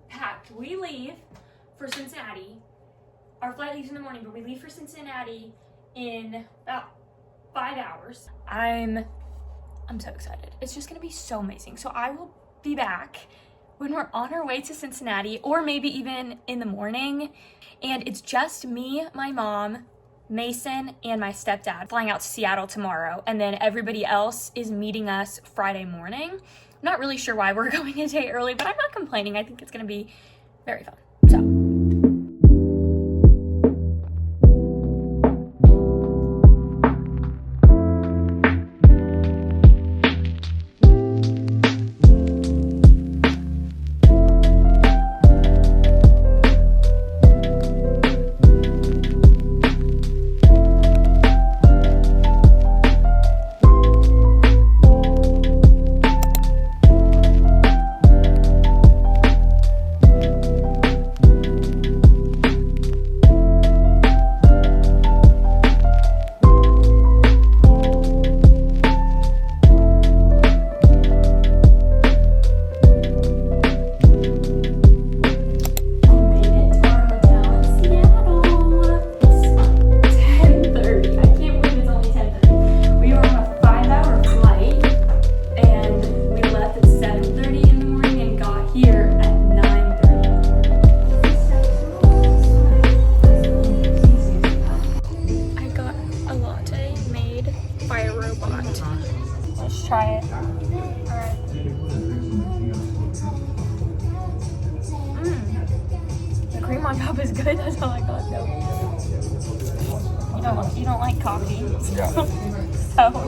packed. We leave for Cincinnati. Our flight leaves in the morning, but we leave for Cincinnati in about 5 hours. I'm so excited. It's just gonna be so amazing. So I will be back when we're on our way to Cincinnati, or maybe even in the morning. And it's just me, my mom, Mason, and my stepdad flying out to Seattle tomorrow. And then everybody else is meeting us Friday morning. Not really sure why we're going a day early, but I'm not complaining. I think it's gonna be very fun. So. Let's try it. Alright. The cream on top is good. That's all I got though. You don't like coffee. Yeah. So,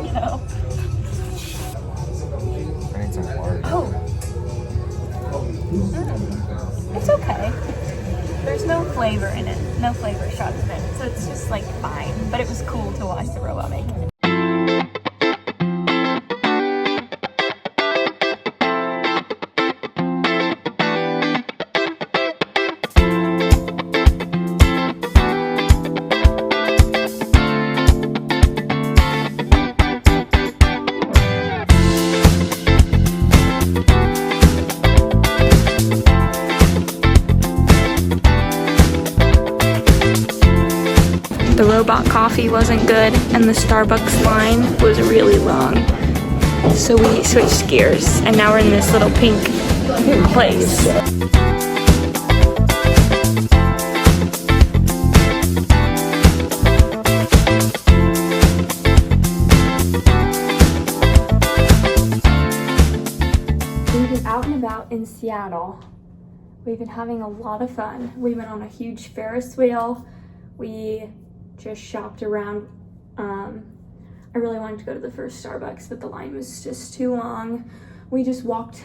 you know. I need some water. Oh. It's okay. There's no flavor in it. No flavor shots in it. So it's just like fine. But it was cool to watch the robot make it. The robot coffee wasn't good and the Starbucks line was really long. So we switched gears and now we're in this little pink place. We've been out and about in Seattle. We've been having a lot of fun. We went on a huge Ferris wheel. We just shopped around. I really wanted to go to the first Starbucks, but the line was just too long. We just walked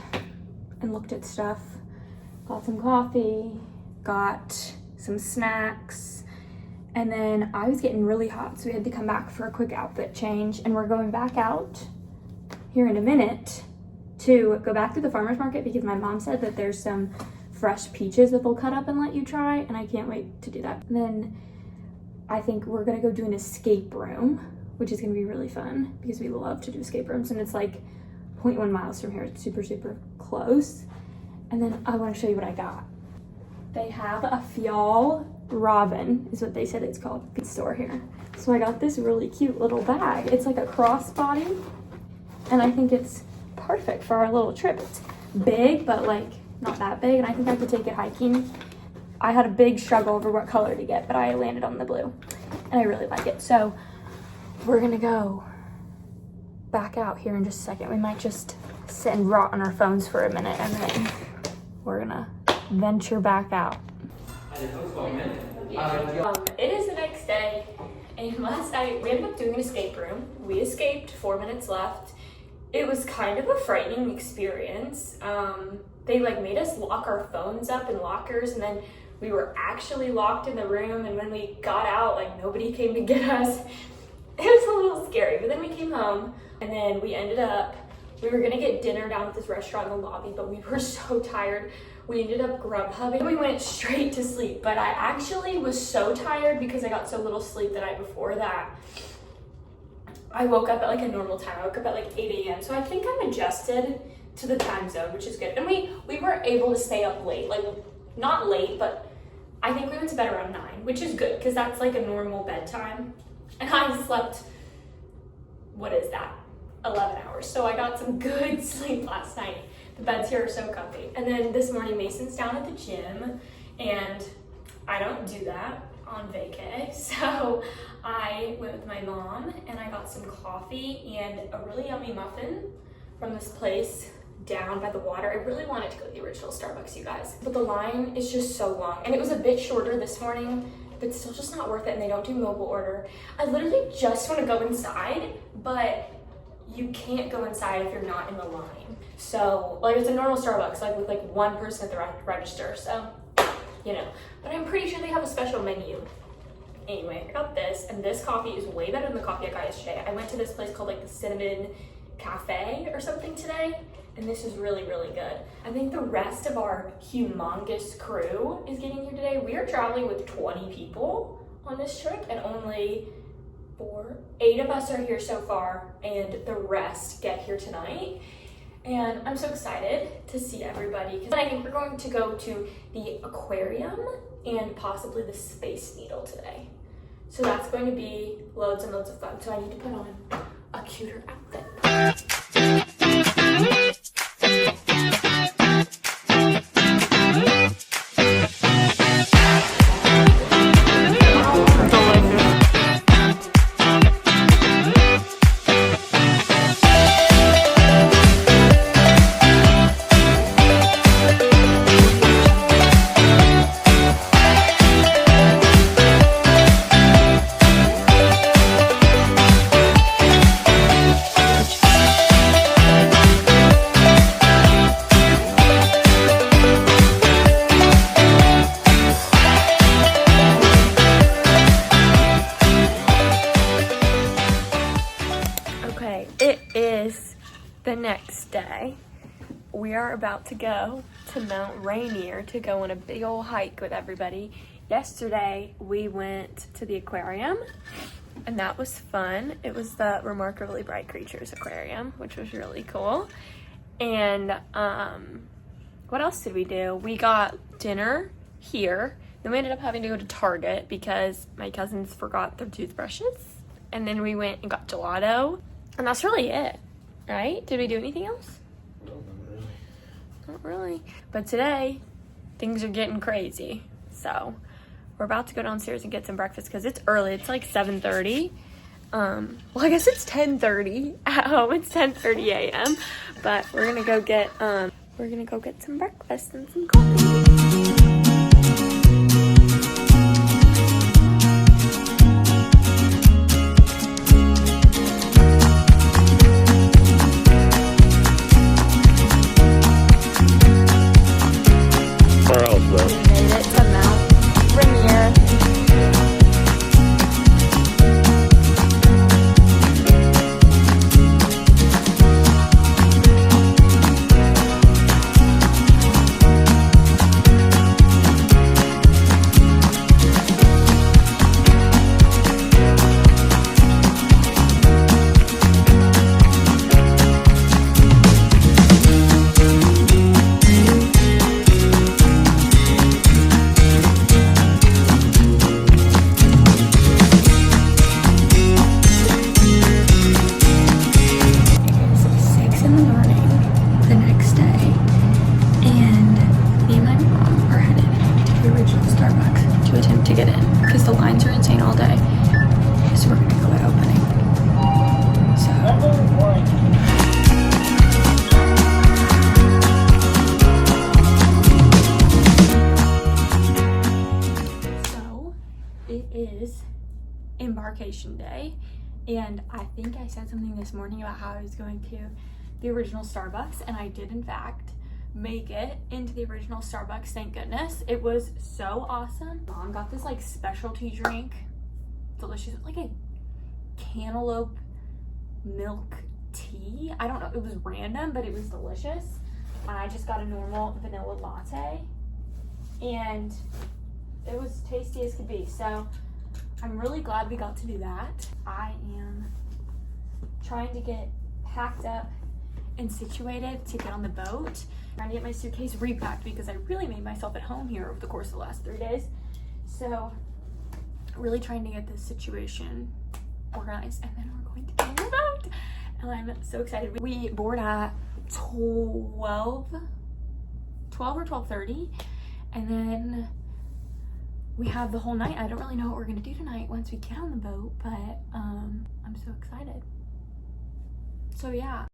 and looked at stuff, got some coffee, got some snacks, and then I was getting really hot, so we had to come back for a quick outfit change, and we're going back out here in a minute to go back to the farmer's market because my mom said that there's some fresh peaches that they'll cut up and let you try, and I can't wait to do that. And then I think we're gonna go do an escape room, which is gonna be really fun because we love to do escape rooms, and it's like 0.1 miles from here. It's super, super close. And then I wanna show you what I got. They have a Fjall Robin, is what they said it's called, at the store here. So I got this really cute little bag. It's like a crossbody, and I think it's perfect for our little trip. It's big, but like not that big, and I think I could take it hiking. I had a big struggle over what color to get, but I landed on the blue, and I really like it. So we're gonna go back out here in just a second. We might just sit and rot on our phones for a minute, and then we're gonna venture back out. It is the next day, and last night we ended up doing an escape room. We escaped, 4 minutes left. It was kind of a frightening experience. They like made us lock our phones up in lockers, and then we were actually locked in the room, and when we got out, like nobody came to get us. It was a little scary, but then we came home, and then we were gonna get dinner down at this restaurant in the lobby, but we were so tired. We ended up Grubhubbing. We went straight to sleep, but I actually was so tired because I got so little sleep the night before that I woke up at like a normal time. I woke up at like 8 a.m. So I think I'm adjusted to the time zone, which is good. And we were able to stay up late, like not late, but I think we went to bed around 9, which is good because that's like a normal bedtime. And I slept, what is that, 11 hours. So I got some good sleep last night. The beds here are so comfy. And then this morning, Mason's down at the gym, and I don't do that on vacay. So I went with my mom and I got some coffee and a really yummy muffin from this place down by the water. I really wanted to go to the original Starbucks, you guys, but the line is just so long, and it was a bit shorter this morning, but still just not worth it, and they don't do mobile order. I literally just want to go inside, but you can't go inside if you're not in the line. So like it's a normal Starbucks, like with like one person at the register, so you know, but I'm pretty sure they have a special menu. Anyway, I got this, and this coffee is way better than the coffee I got yesterday. I went to this place called like the Cinnamon Cafe or something today, and this is really, really good. I think the rest of our humongous crew is getting here today. We are traveling with 20 people on this trip, and only 8 of us are here so far, and the rest get here tonight. And I'm so excited to see everybody, because I think we're going to go to the aquarium and possibly the Space Needle today. So that's going to be loads and loads of fun. So I need to put on a cuter outfit. It is the next day. We are about to go to Mount Rainier to go on a big old hike with everybody. Yesterday we went to the aquarium, and that was fun. It was the Remarkably Bright Creatures Aquarium, which was really cool. And what else did we do? We got dinner here. Then we ended up having to go to Target because my cousins forgot their toothbrushes. And then we went and got gelato. And that's really it, right? Did we do anything else? No, not really. Not really. But today, things are getting crazy. So we're about to go downstairs and get some breakfast because it's early. It's like 7:30. Well, I guess it's 10:30 at home. It's 10:30 a.m. But we're gonna go get some breakfast and some coffee. Embarkation day, and I think I said something this morning about how I was going to the original Starbucks, and I did in fact make it into the original Starbucks. Thank goodness. It was so awesome. Mom got this like specialty drink, delicious, like a cantaloupe milk tea. I don't know, it was random, but it was delicious. And I just got a normal vanilla latte, and it was tasty as could be. So I'm really glad we got to do that. I am trying to get packed up and situated to get on the boat. Trying to get my suitcase repacked because I really made myself at home here over the course of the last 3 days. So really trying to get this situation organized, and then we're going to get on the boat. And I'm so excited. We board at 12 or 12:30, and then we have the whole night. I don't really know what we're gonna do tonight once we get on the boat, but I'm so excited. So yeah.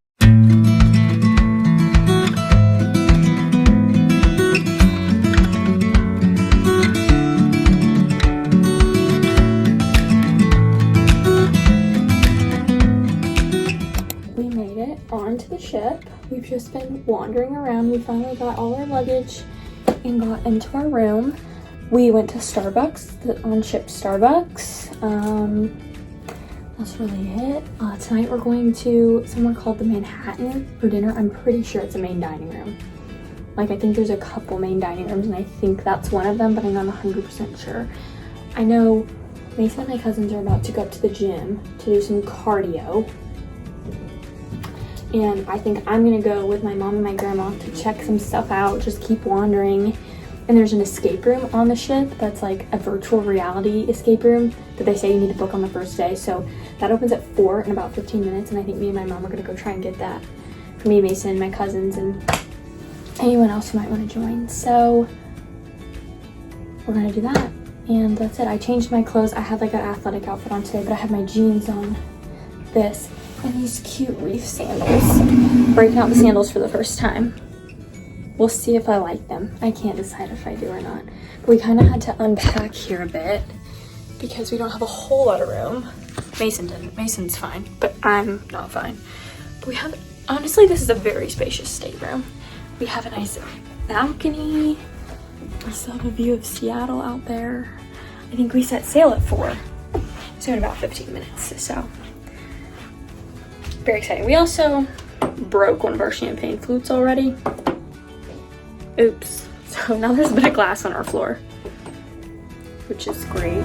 We made it onto the ship. We've just been wandering around. We finally got all our luggage and got into our room. We went to Starbucks, the on-ship Starbucks. That's really it. Tonight we're going to somewhere called the Manhattan for dinner. I'm pretty sure it's a main dining room. Like, I think there's a couple main dining rooms, and I think that's one of them, but I'm not 100% sure. I know Mason and my cousins are about to go up to the gym to do some cardio. And I think I'm gonna go with my mom and my grandma to check some stuff out, just keep wandering. And there's an escape room on the ship that's like a virtual reality escape room that they say you need to book on the first day. So that opens at 4 in about 15 minutes, and I think me and my mom are gonna go try and get that for me, Mason, my cousins, and anyone else who might want to join. So we're gonna do that, and that's it. I changed my clothes. I had like an athletic outfit on today, but I had my jeans on, this, and these cute reef sandals. Breaking out the sandals for the first time. We'll see if I like them. I can't decide if I do or not. But we kind of had to unpack here a bit because we don't have a whole lot of room. Mason didn't. Mason's fine, but I'm not fine. But we have, honestly, this is a very spacious stateroom. We have a nice balcony. We still have a view of Seattle out there. I think we set sail at 4. So in about 15 minutes, so. Very exciting. We also broke one of our champagne flutes already. Oops. So now there's a bit of glass on our floor, which is great.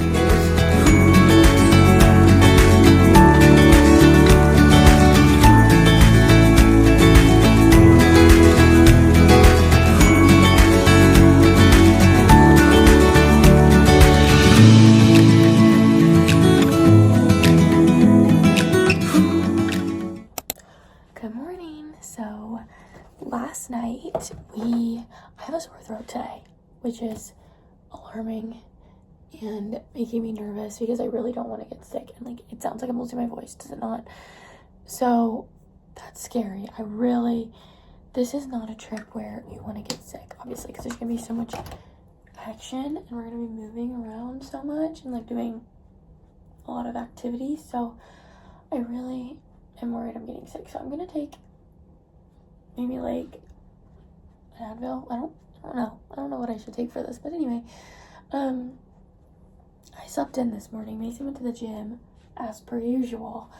Good morning. So last night I have a sore throat today, which is alarming and making me nervous because I really don't want to get sick, and like it sounds like I'm losing my voice, does it not? So that's scary. This is not a trip where you want to get sick, obviously, because there's gonna be so much action and we're gonna be moving around so much and like doing a lot of activities. So I really am worried I'm getting sick. So I'm gonna take maybe like an Advil. I don't know what I should take for this, but anyway, I slept in this morning. Mason went to the gym as per usual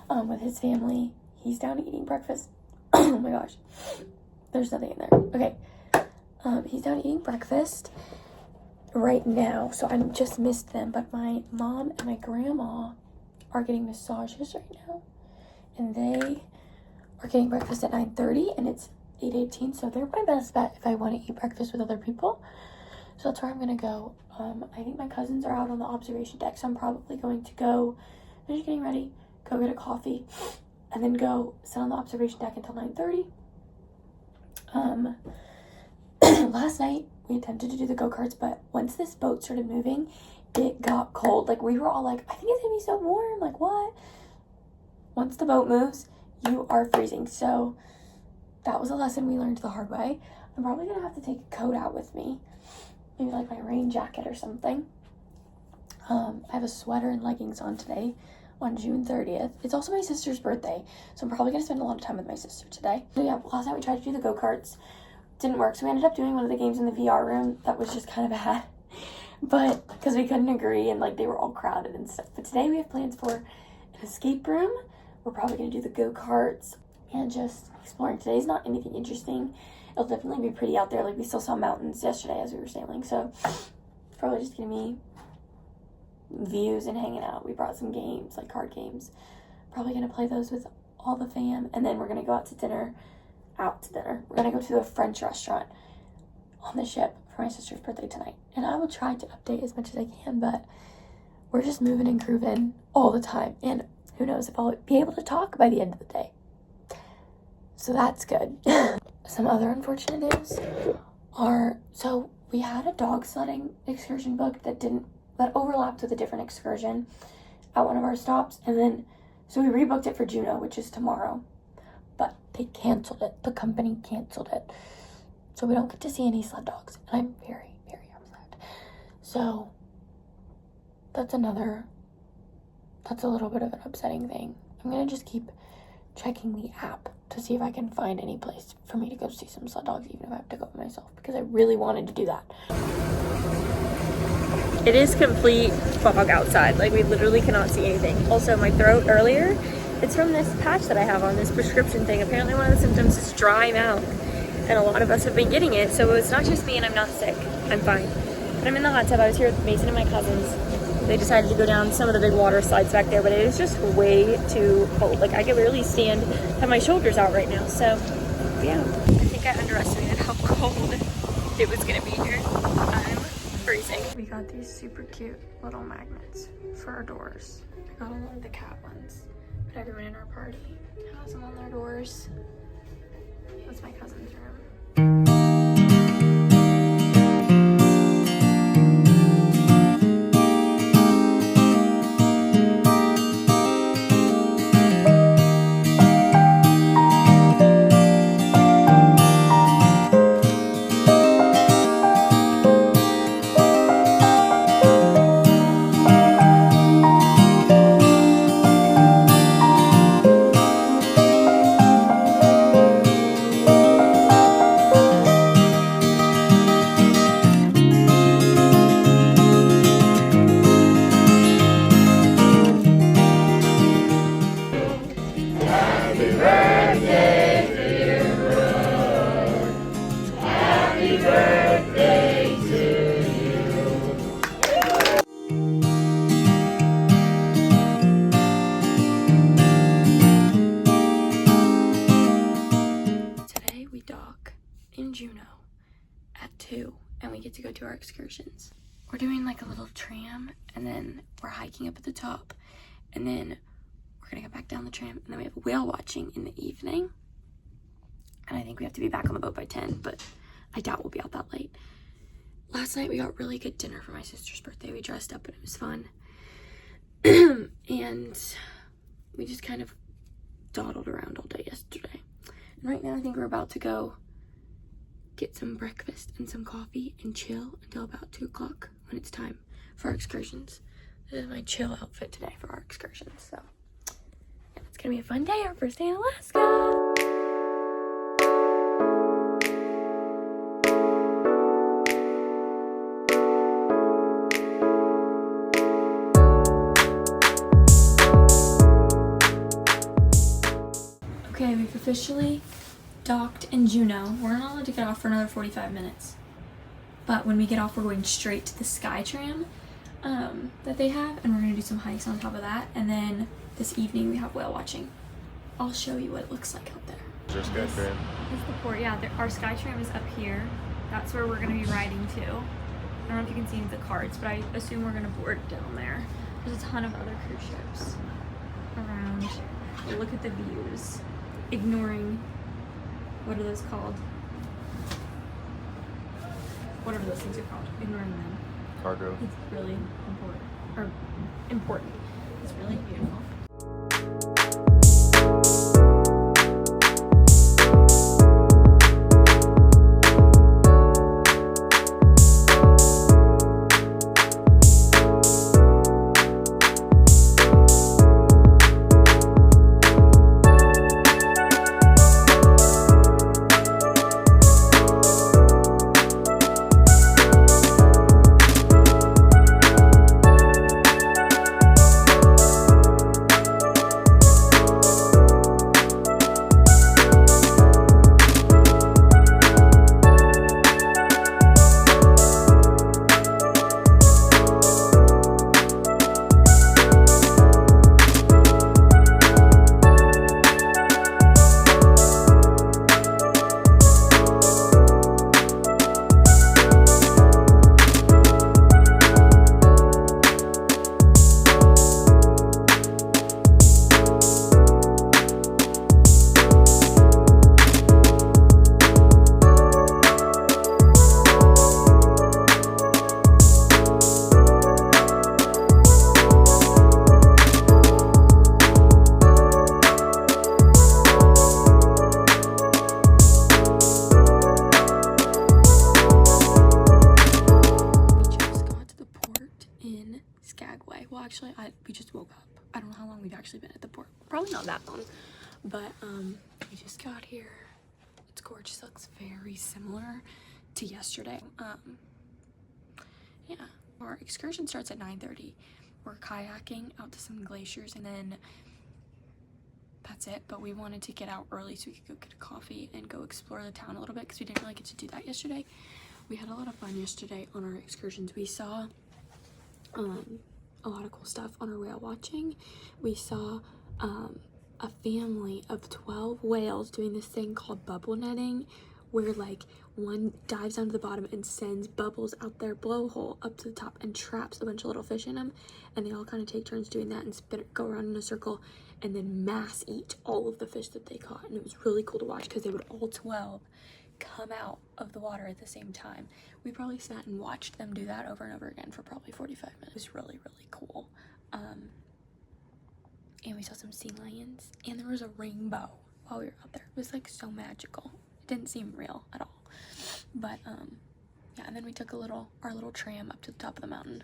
with his family. He's down eating breakfast. Oh my gosh, there's nothing in there. Okay, he's down eating breakfast right now, so I just missed them, but my mom and my grandma are getting massages right now, and they are getting breakfast at 9:30, and it's 8:18, so they're my best bet if I want to eat breakfast with other people. So that's where I'm gonna go. I think my cousins are out on the observation deck, so I'm probably going to go, I'm just getting ready, go get a coffee, and then go sit on the observation deck until 9:30. Last night we attempted to do the go-karts, but once this boat started moving, it got cold. Like, we were all like, I think it's gonna be so warm. Like, what? Once the boat moves, you are freezing. So that was a lesson we learned the hard way. I'm probably gonna have to take a coat out with me, maybe like my rain jacket or something. I have a sweater and leggings on today on June 30th. It's also my sister's birthday, so I'm probably gonna spend a lot of time with my sister today. So yeah, last night we tried to do the go-karts. Didn't work, so we ended up doing one of the games in the VR room that was just kind of bad, but because we couldn't agree and like they were all crowded and stuff. But today we have plans for an escape room. We're probably gonna do the go-karts and just exploring. Today's not anything interesting. It'll definitely be pretty out there. Like, we still saw mountains yesterday as we were sailing, so it's probably just gonna be views and hanging out. We brought some games, like card games. Probably gonna play those with all the fam, and then we're gonna go out to dinner. We're gonna go to a French restaurant on the ship for my sister's birthday tonight. And I will try to update as much as I can, but we're just moving and grooving all the time. And who knows if I'll be able to talk by the end of the day. So that's good. Some other unfortunate news are, so we had a dog sledding excursion booked that overlapped with a different excursion at one of our stops. And then, so we rebooked it for Juneau, which is tomorrow. But they canceled it. The company canceled it. So we don't get to see any sled dogs. And I'm very, very upset. So that's a little bit of an upsetting thing. I'm going to just keep checking the app to see if I can find any place for me to go see some sled dogs, even if I have to go by myself, because I really wanted to do that. It is complete fog outside. Like, we literally cannot see anything. Also, my throat earlier, it's from this patch that I have on, this prescription thing. Apparently one of the symptoms is dry mouth, and a lot of us have been getting it, so it's not just me, and I'm not sick. I'm fine. But I'm in the hot tub. I was here with Mason and my cousins. They decided to go down some of the big water slides back there, but it is just way too cold. Like, I could barely have my shoulders out right now. So, yeah. I think I underestimated how cold it was gonna be here. I'm freezing. We got these super cute little magnets for our doors. I got a lot of the cat ones, but everyone in our party has them on their doors. That's my cousin's room. Juneau at 2, and we get to go to our excursions. We're doing like a little tram, and then we're hiking up at the top, and then we're gonna go back down the tram, and then we have whale watching in the evening, and I think we have to be back on the boat by 10, but I doubt we'll be out that late. Last night we got really good dinner for my sister's birthday. We dressed up and it was fun. And we just kind of dawdled around all day yesterday. And right now I think we're about to go get some breakfast and some coffee and chill until about 2 o'clock when it's time for our excursions. This is my chill outfit today for our excursions. So yeah, it's gonna be a fun day, our first day in Alaska. Okay, we've officially docked in Juneau. We're not allowed to get off for another 45 minutes. But when we get off, we're going straight to the sky tram that they have, and we're gonna do some hikes on top of that. And then this evening we have whale watching. I'll show you what it looks like out there. Is there a sky tram? This is the port, yeah. Our sky tram is up here. That's where we're gonna be riding to. I don't know if you can see the cards, but I assume we're gonna board down there. There's a ton of other cruise ships around. Look at the views. Ignoring, what are those called? Whatever those things are called. Ignoring them. Cargo. It's really important. It's really beautiful. we just woke up. I don't know how long we've actually been at the port. Probably not that long, but we just got here. It's gorgeous. It looks very similar to yesterday. Yeah, our excursion starts at 9:30. We're kayaking out to some glaciers, and then that's it. But we wanted to get out early so we could go get a coffee and go explore the town a little bit because we didn't really get to do that yesterday. We had a lot of fun yesterday on our excursions. We saw a lot of cool stuff on our whale watching. We saw a family of 12 whales doing this thing called bubble netting, where like one dives down to the bottom and sends bubbles out their blowhole up to the top and traps a bunch of little fish in them, and they all kind of take turns doing that and go around in a circle and then mass eat all of the fish that they caught. And it was really cool to watch because they would all 12 come out of the water at the same time. We probably sat and watched them do that over and over again for probably 45 minutes. It was really, really cool. And we saw some sea lions, and there was a rainbow while we were out there. It was like so magical. It didn't seem real at all. But yeah, and then we took our little tram up to the top of the mountain,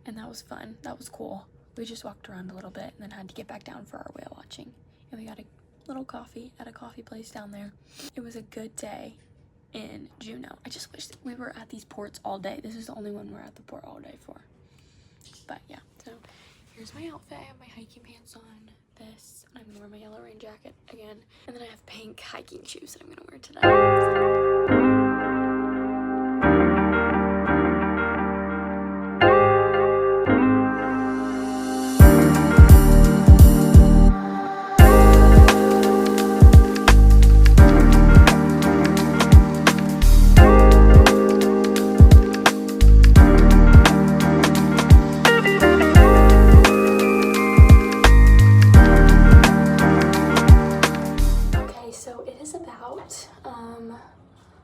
and that was fun. That was cool. We just walked around a little bit and then had to get back down for our whale watching. And we got a little coffee at a coffee place down there. It was a good day in Juneau. I just wish that we were at these ports all day. This is the only one we're at the port all day for. But yeah, so here's my outfit. I have my hiking pants on, this, and I'm gonna wear my yellow rain jacket again. And then I have pink hiking shoes that I'm gonna wear today.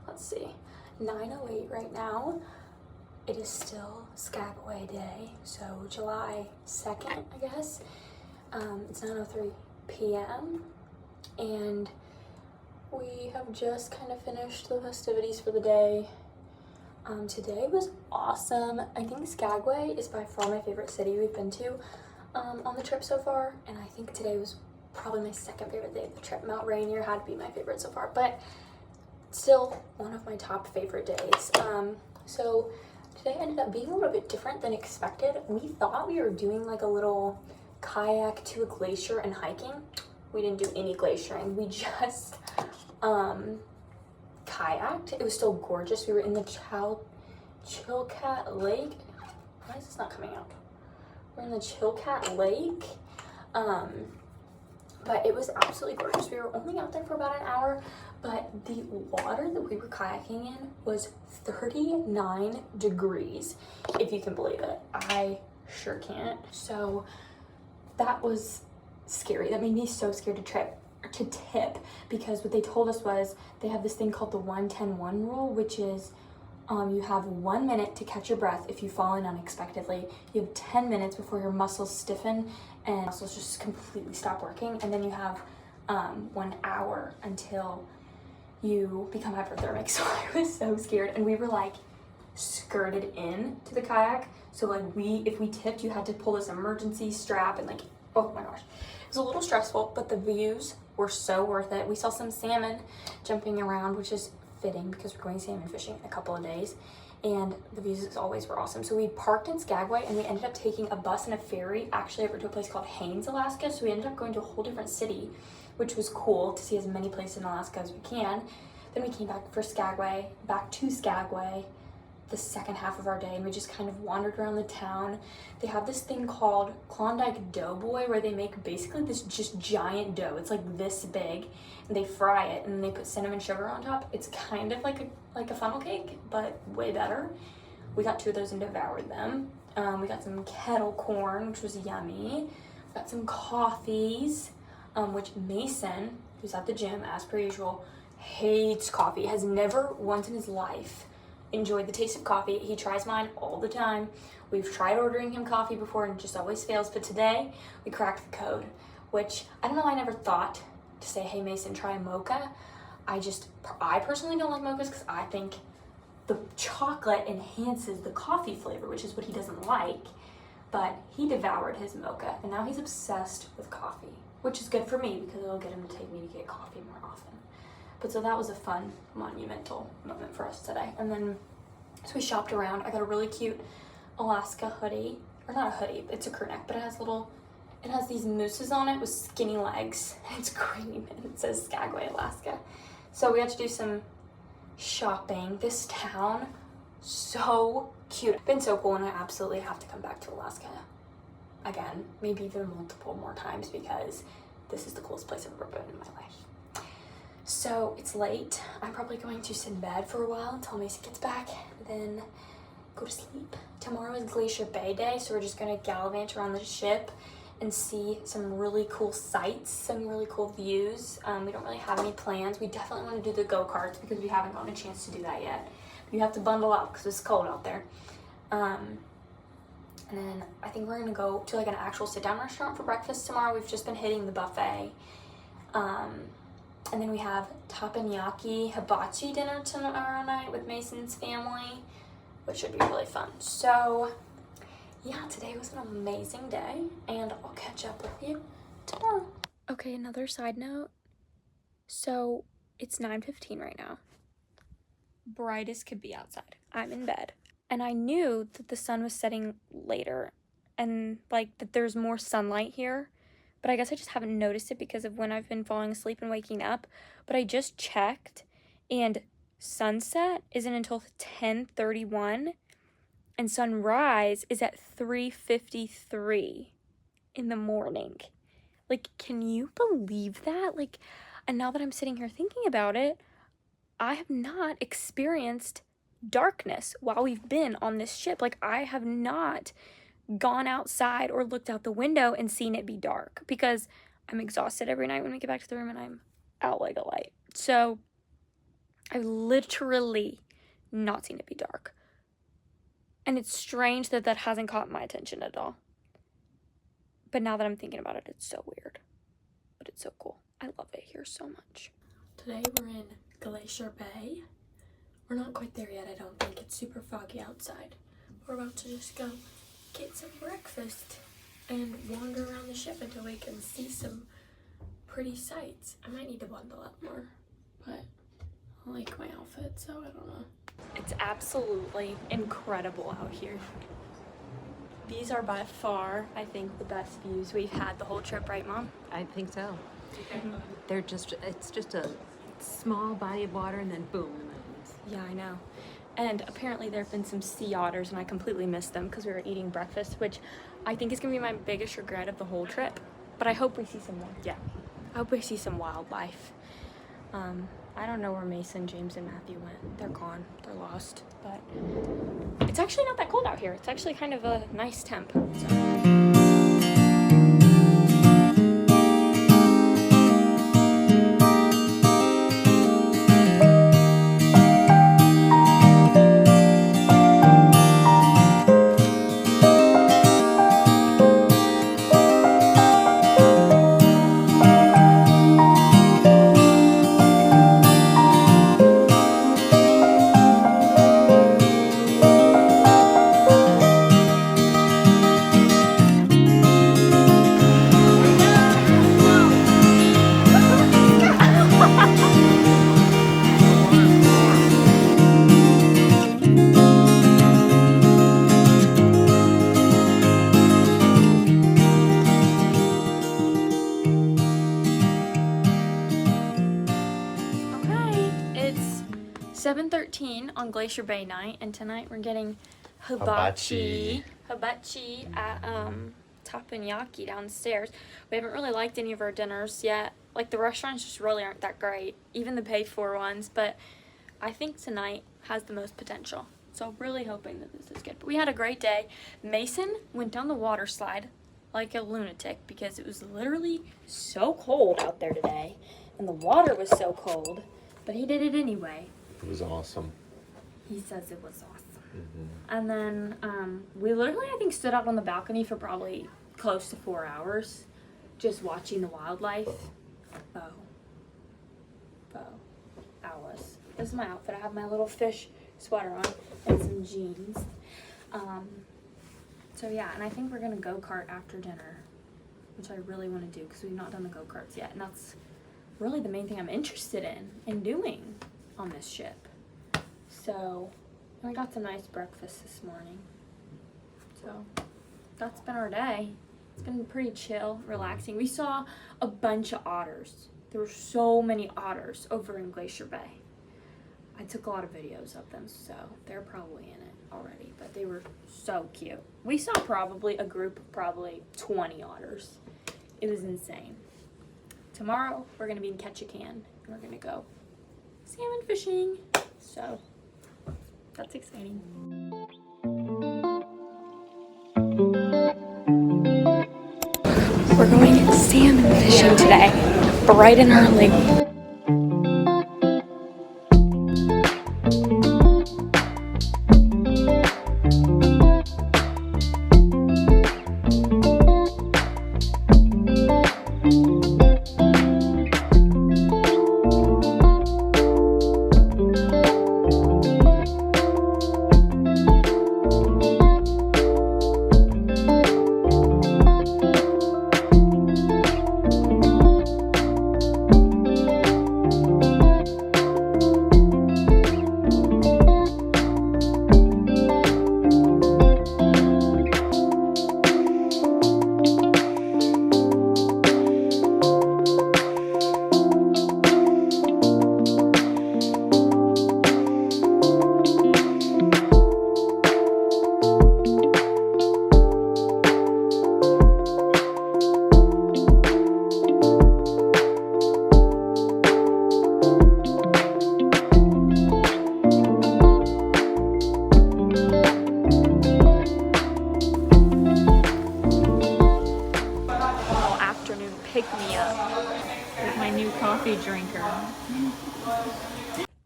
Let's see, 9:08 right now. It is still Skagway Day, so July 2nd, I guess. It's 9:03 p.m. and we have just kind of finished the festivities for the day. Today was awesome. I think Skagway is by far my favorite city we've been to on the trip so far, and I think today was probably my second favorite day of the trip. Mount Rainier had to be my favorite so far, but still one of my top favorite days. So today ended up being a little bit different than expected. We thought we were doing like a little kayak to a glacier and hiking. We didn't do any glaciering. We just kayaked. It was still gorgeous. We were in the Chilkat Lake. Why is this not coming out? We're in the Chilkat Lake. But it was absolutely gorgeous. We were only out there for about an hour, but the water that we were kayaking in was 39 degrees, if you can believe it. I sure can't. So that was scary. That made me so scared to tip, because what they told us was they have this thing called the 1-10-1 rule, which is you have 1 minute to catch your breath if you fall in unexpectedly. You have 10 minutes before your muscles stiffen and muscles just completely stop working, and then you have 1 hour until you become hypothermic. So I was so scared, and we were like skirted in to the kayak, so like if we tipped, you had to pull this emergency strap, and like, oh my gosh, it was a little stressful, but the views were so worth it. We saw some salmon jumping around, which is fitting because we're going salmon fishing in a couple of days, and the views as always were awesome. So we parked in Skagway, and we ended up taking a bus and a ferry actually over to a place called Haines, Alaska. So we ended up going to a whole different city, which was cool to see as many places in Alaska as we can. Then we came back to Skagway the second half of our day, and we just kind of wandered around the town. They have this thing called Klondike Doughboy, where they make basically this just giant dough. It's like this big, and they fry it, and then they put cinnamon sugar on top. It's kind of like a funnel cake, but way better. We got 2 of those and devoured them. We got some kettle corn, which was yummy. We got some coffees, which Mason, who's at the gym as per usual, hates coffee, has never once in his life enjoyed the taste of coffee. He tries mine all the time. We've tried ordering him coffee before and it just always fails, but today we cracked the code, which I don't know, I never thought to say, hey Mason, try a mocha. I personally don't like mochas because I think the chocolate enhances the coffee flavor, which is what he doesn't like. but he devoured his mocha, and now he's obsessed with coffee, which is good for me because it'll get him to take me to get coffee more often. But so that was a fun, monumental moment for us today. And then, so we shopped around. I got a really cute Alaska hoodie, or not a hoodie, it's a crew neck, but it has these mooses on it with skinny legs. It's green and it says Skagway, Alaska. So we got to do some shopping. This town, so cute. It's been so cool, and I absolutely have to come back to Alaska again, maybe even multiple more times, because this is the coolest place I've ever been in my life. So it's late. I'm probably going to sit in bed for a while until Mason gets back, then go to sleep. Tomorrow is Glacier Bay Day, so we're just gonna gallivant around the ship and see some really cool sights, some really cool views. We don't really have any plans. We definitely want to do the go-karts because we haven't gotten a chance to do that yet. You have to bundle up because it's cold out there. And then I think we're gonna go to like an actual sit-down restaurant for breakfast tomorrow. We've just been hitting the buffet. And then we have teppanyaki hibachi dinner tomorrow night with Mason's family, which should be really fun. So yeah, today was an amazing day, and I'll catch up with you tomorrow. Okay, another side note. So it's 9:15 right now. Bright as could be outside. I'm in bed. And I knew that the sun was setting later and like that there's more sunlight here, but I guess I just haven't noticed it because of when I've been falling asleep and waking up. But I just checked, and sunset isn't until 10:31, and sunrise is at 3:53 in the morning. Like, can you believe that? Like, and now that I'm sitting here thinking about it, I have not experienced darkness while we've been on this ship. Like, I have not gone outside or looked out the window and seen it be dark because I'm exhausted every night when we get back to the room and I'm out like a light. So I've literally not seen it be dark. And it's strange that that hasn't caught my attention at all. But now that I'm thinking about it, it's so weird. But it's so cool. I love it here so much. Today we're in Glacier Bay. We're not quite there yet, I don't think. It's super foggy outside. We're about to just go get some breakfast and wander around the ship until we can see some pretty sights. I might need to bundle up more, but I like my outfit, so I don't know. It's absolutely incredible out here. These are by far, I think, the best views we've had the whole trip, right, Mom? I think so. It's just a small body of water and then boom, the mountains. Yeah, I know. And apparently there have been some sea otters, and I completely missed them because we were eating breakfast, which I think is going to be my biggest regret of the whole trip. But I hope we see some more. Yeah. I hope we see some wildlife. I don't know where Mason, James, and Matthew went. They're gone. They're lost. But it's actually not that cold out here. It's actually kind of a nice temp. So. It's 7:13 on Glacier Bay night, and tonight we're getting hibachi at teppanyaki downstairs. We haven't really liked any of our dinners yet. Like, the restaurants just really aren't that great, even the paid for ones, but I think tonight has the most potential. So really hoping that this is good. But we had a great day. Mason went down the water slide like a lunatic because it was literally so cold out there today, and the water was so cold, but he did it anyway. It was awesome. He says it was awesome. Mm-hmm. And then we literally, I think, stood out on the balcony for probably close to 4 hours just watching the wildlife. Alice. This is my outfit. I have my little fish sweater on and some jeans. So yeah, and I think we're gonna go-kart after dinner, which I really want to do because we've not done the go-karts yet, and that's really the main thing I'm interested in doing on this ship. So, and I got some nice breakfast this morning. So that's been our day. It's been pretty chill, relaxing. We saw a bunch of otters. There were so many otters over in Glacier Bay. I took a lot of videos of them, so they're probably in it already, but they were so cute. We saw probably a group of probably 20 otters. It was insane. Tomorrow, we're gonna be in Ketchikan, and we're gonna go salmon fishing. So, that's exciting. We're going salmon fishing today, bright and early.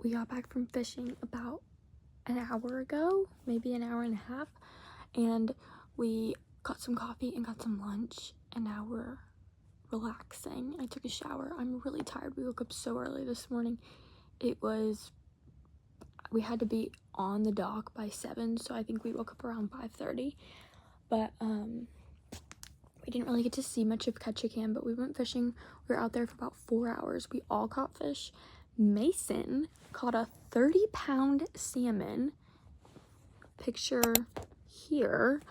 We got back from fishing about an hour ago, maybe an hour and a half, and we got some coffee and got some lunch, and now we're relaxing. I took a shower. I'm really tired. We woke up so early this morning. We had to be on the dock by 7, so I think we woke up around 5:30, but we didn't really get to see much of Ketchikan, but we went fishing. We were out there for about 4 hours. We all caught fish. Mason caught a 30-pound salmon. Picture here.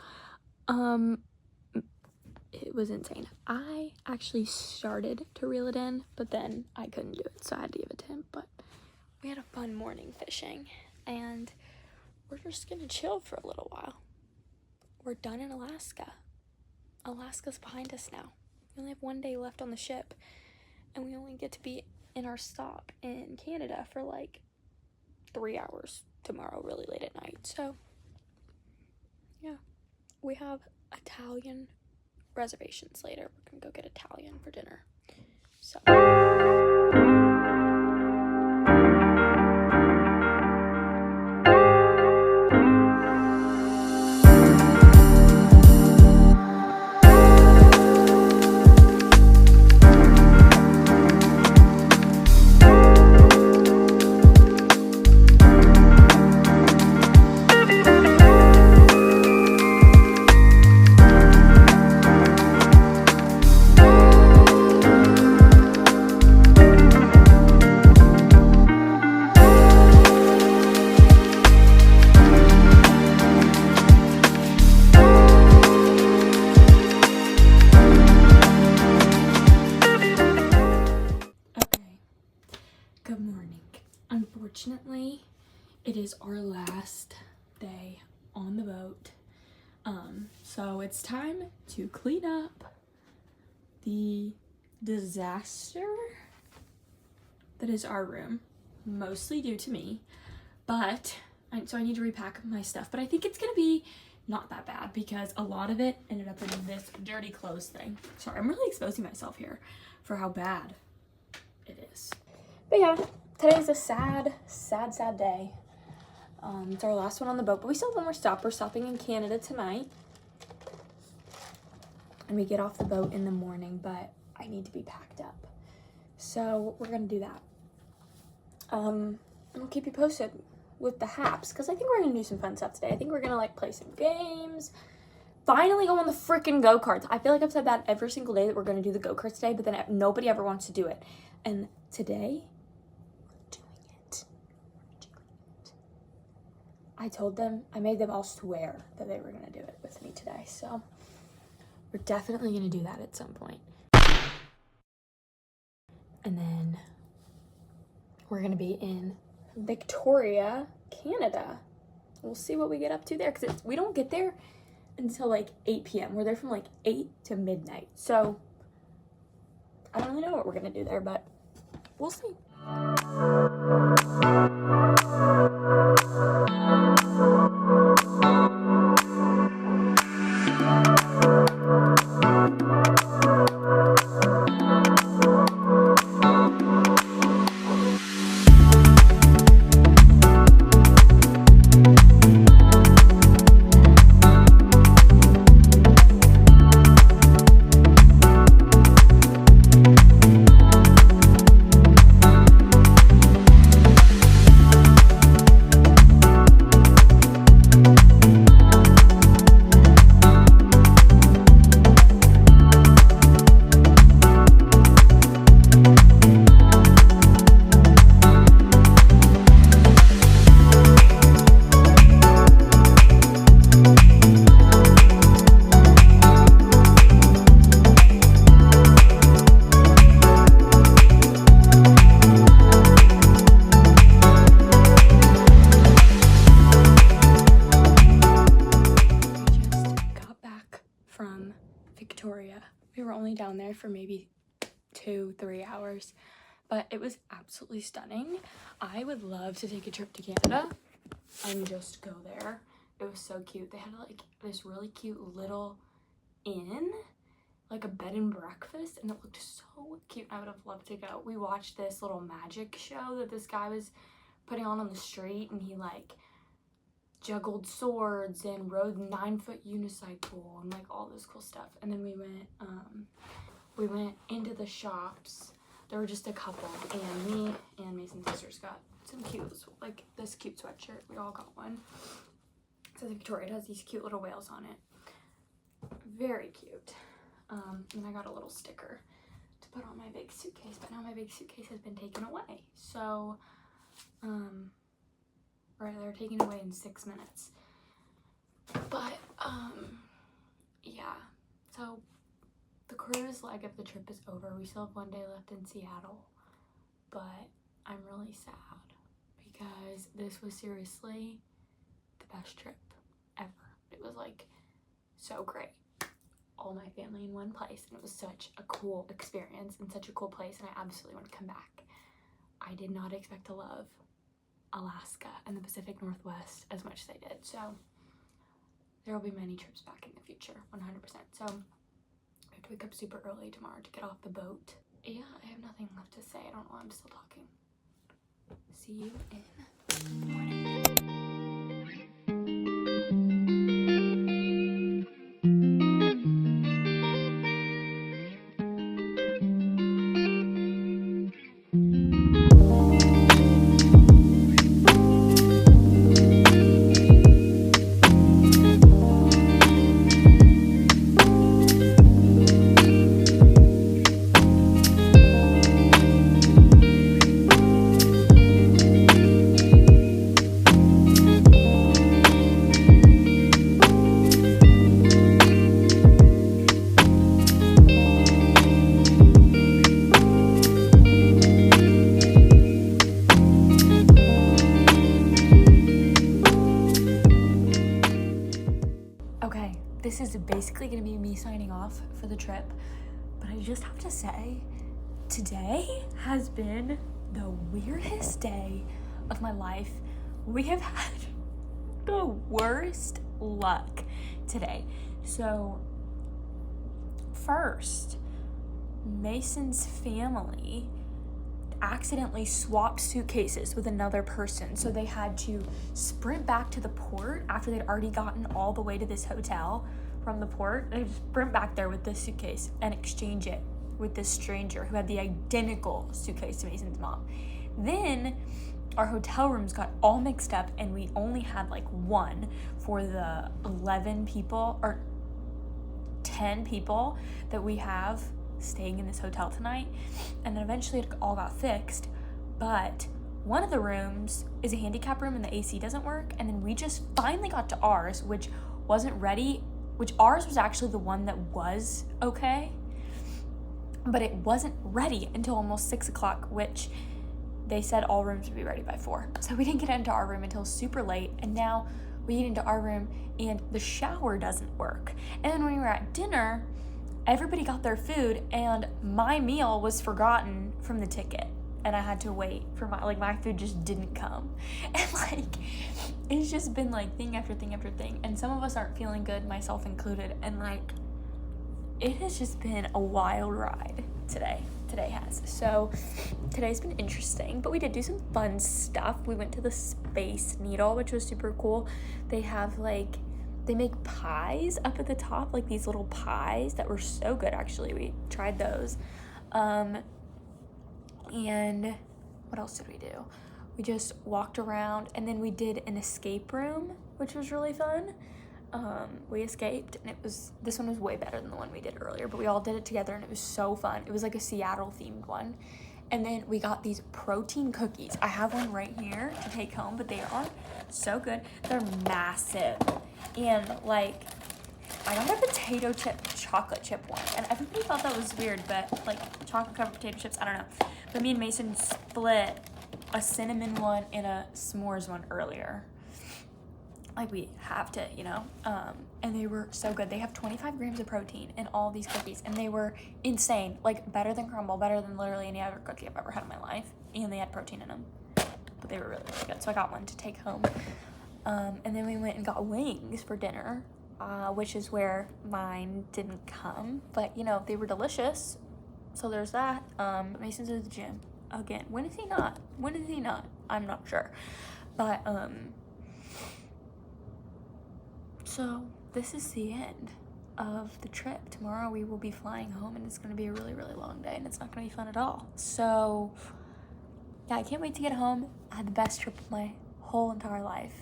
It was insane. I actually started to reel it in, but then I couldn't do it, so I had to give it to him. But we had a fun morning fishing, and we're just gonna chill for a little while. We're done in Alaska. Alaska's behind us now. We only have 1 day left on the ship, and we only get to be in our stop in Canada for like 3 hours tomorrow, really late at night. So yeah, we have Italian reservations later. We're gonna go get Italian for dinner. So unfortunately, it is our last day on the boat. So it's time to clean up the disaster that is our room, mostly due to me. But so I need to repack my stuff, but I think it's gonna be not that bad because a lot of it ended up in this dirty clothes thing. Sorry, I'm really exposing myself here for how bad it is. But yeah, today's a sad day. It's our last one on the boat, but we still have one more stop. We're stopping in Canada tonight, and we get off the boat in the morning, but I need to be packed up, so we're gonna do that. And I'll keep you posted with the haps, because I think we're gonna do some fun stuff today. I think we're gonna like play some games, finally go on the freaking go-karts. I feel like I've said that every single day that we're going to do the go-karts today, but then nobody ever wants to do it. And today, we're doing it. I told them, I made them all swear that they were going to do it with me today. So we're definitely going to do that at some point. And then we're going to be in Victoria, Canada. We'll see what we get up to there, because we don't get there until like 8 p.m. We're there from like 8 to midnight. So I don't really know what we're gonna do there, but we'll see. Victoria. We were only down there for maybe 2-3 hours, but it was absolutely stunning. I would love to take a trip to Canada and just go there. It was so cute. They had like this really cute little inn, like a bed and breakfast, and it looked so cute. I would have loved to go. We watched this little magic show that this guy was putting on the street, and he like juggled swords and rode 9-foot unicycle and like all this cool stuff. And then we went into the shops. There were just a couple, and me and Mason's sisters got some cute, like this cute sweatshirt. We all got one. It says Victoria. It has these cute little whales on it. Very cute. And I got a little sticker to put on my big suitcase, but now my big suitcase has been taken away. So, or they're taken away in 6 minutes. But, yeah. So, the cruise leg of the trip is over. We still have 1 day left in Seattle. But I'm really sad because this was seriously the best trip ever. It was like so great. All my family in one place, and it was such a cool experience and such a cool place, and I absolutely want to come back. I did not expect to love Alaska and the Pacific Northwest as much as I did, so there will be many trips back in the future, 100%. So I have to wake up super early tomorrow to get off the boat. Yeah, I have nothing left to say. I don't know why I'm still talking. See you in the morning. This is basically going to be me signing off for the trip, but I just have to say, today has been the weirdest day of my life. We have had the worst luck today. So first, Mason's family accidentally swapped suitcases with another person, so they had to sprint back to the port after they'd already gotten all the way to this hotel from the port. They just sprint back there with this suitcase and exchange it with this stranger who had the identical suitcase to Mason's mom. Then our hotel rooms got all mixed up, and we only had like one for the 11 people, or 10 people that we have staying in this hotel tonight, and then eventually it all got fixed, but one of the rooms is a handicap room and the AC doesn't work, and then we just finally got to ours, which wasn't ready, which ours was actually the one that was okay, but it wasn't ready until almost 6 o'clock, which they said all rooms would be ready by 4. So we didn't get into our room until super late, and now we get into our room and the shower doesn't work. And then when we were at dinner, everybody got their food and my meal was forgotten from the ticket. And I had to wait for my food just didn't come. And like, it's just been like thing after thing after thing. And some of us aren't feeling good, myself included. And like, it has just been a wild ride today. Today has. So today's been interesting, but we did do some fun stuff. We went to the Space Needle, which was super cool. They have like, they make pies up at the top, like these little pies that were so good actually. We tried those. And what else did we do? We just walked around, and then we did an escape room, which was really fun. We escaped, and this one was way better than the one we did earlier, but we all did it together, and it was so fun. It was like a Seattle themed one. And then we got these protein cookies. I have one right here to take home, but they are so good. They're massive. And like, I got a potato chip, chocolate chip one, and everybody thought that was weird, but like chocolate covered potato chips, I don't know. But me and Mason split a cinnamon one and a s'mores one earlier. Like, we have to, you know? And they were so good. They have 25 grams of protein in all these cookies, and they were insane. Like, better than Crumble, better than literally any other cookie I've ever had in my life. And they had protein in them. But they were really, really good. So I got one to take home. And then we went and got wings for dinner, which is where mine didn't come. But, you know, they were delicious. So there's that. Mason's at the gym again. When is he not? When is he not? I'm not sure. But, so this is the end of the trip. Tomorrow we will be flying home, and it's going to be a really, really long day, and it's not going to be fun at all. So yeah, I can't wait to get home. I had the best trip of my whole entire life.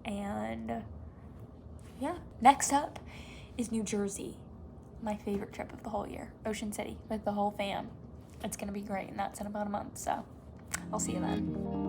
And yeah, next up is New Jersey. My favorite trip of the whole year. Ocean City with the whole fam. It's going to be great, and that's in about a month. So I'll see you then.